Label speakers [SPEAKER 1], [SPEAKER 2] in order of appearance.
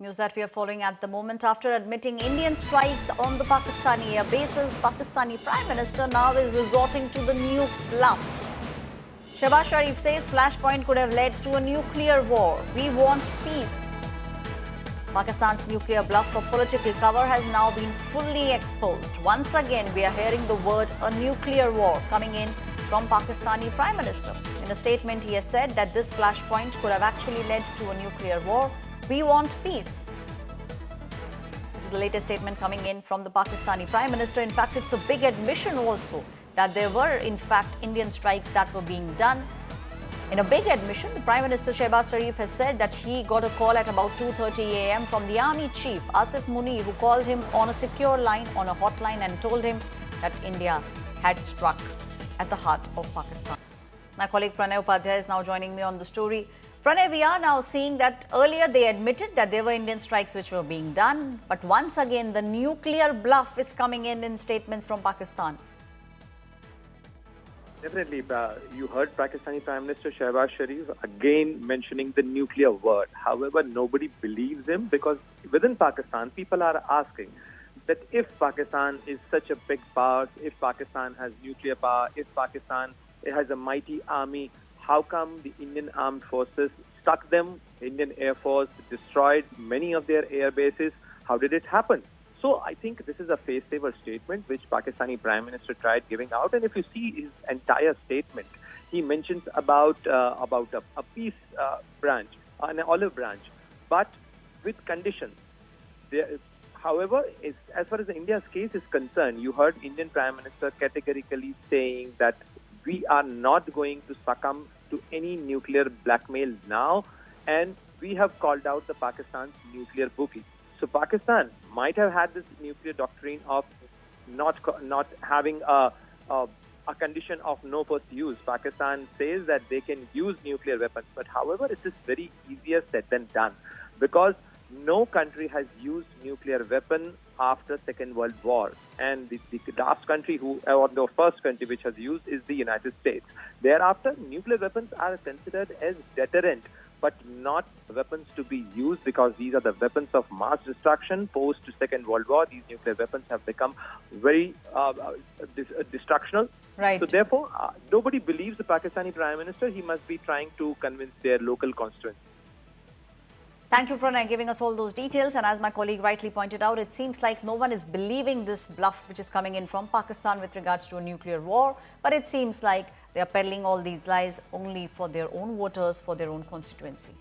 [SPEAKER 1] News that we are following at the moment. After admitting Indian strikes on the Pakistani air bases, Pakistani Prime Minister now is resorting to the new bluff. Shahbaz Sharif says Flashpoint could have led to a nuclear war. We want peace. Pakistan's nuclear bluff for political cover has now been fully exposed. Once again, we are hearing the word a nuclear war coming in from Pakistani Prime Minister. In a statement, he has said that this Flashpoint could have actually led to a nuclear war. We want peace. This is the latest statement coming in from the Pakistani Prime Minister. In fact, it's a big admission also that there were, in fact, Indian strikes that were being done. In a big admission, the Prime Minister Shahbaz Sharif has said that he got a call at about 2:30 a.m. from the Army Chief Asif Munir, who called him on a secure line, on a hotline, and told him that India had struck at the heart of Pakistan. My colleague Pranay Upadhyay is now joining me on the story. Pranay, we are now seeing that earlier they admitted that there were Indian strikes which were being done, but once again the nuclear bluff is coming in statements from Pakistan.
[SPEAKER 2] Definitely, you heard Pakistani Prime Minister Shahbaz Sharif again mentioning the nuclear word. However, nobody believes him because within Pakistan, people are asking that if Pakistan is such a big power, if Pakistan has nuclear power, if Pakistan has a mighty army, how come the Indian armed forces stuck them? Indian Air Force destroyed many of their air bases. How did it happen? So I think this is a face-saver statement which Pakistani Prime Minister tried giving out. And if you see his entire statement, he mentions about a peace branch, an olive branch, but with conditions. However, as far as India's case is concerned, you heard Indian Prime Minister categorically saying that we are not going to succumb to any nuclear blackmail now, and we have called out the Pakistan's nuclear bookie. So Pakistan might have had this nuclear doctrine of not having a condition of no first use. Pakistan says that they can use nuclear weapons, but however, it is very easier said than done because no country has used nuclear weapon after Second World War, and the last country or the first country which has used is the United States. Thereafter, nuclear weapons are considered as deterrent, but not weapons to be used because these are the weapons of mass destruction. Post Second World War, these nuclear weapons have become very destructional.
[SPEAKER 1] Right.
[SPEAKER 2] So therefore, nobody believes the Pakistani Prime Minister. He must be trying to convince their local constituents.
[SPEAKER 1] Thank you, Pranay, giving us all those details. And as my colleague rightly pointed out, it seems like no one is believing this bluff which is coming in from Pakistan with regards to a nuclear war. But it seems like they are peddling all these lies only for their own voters, for their own constituency.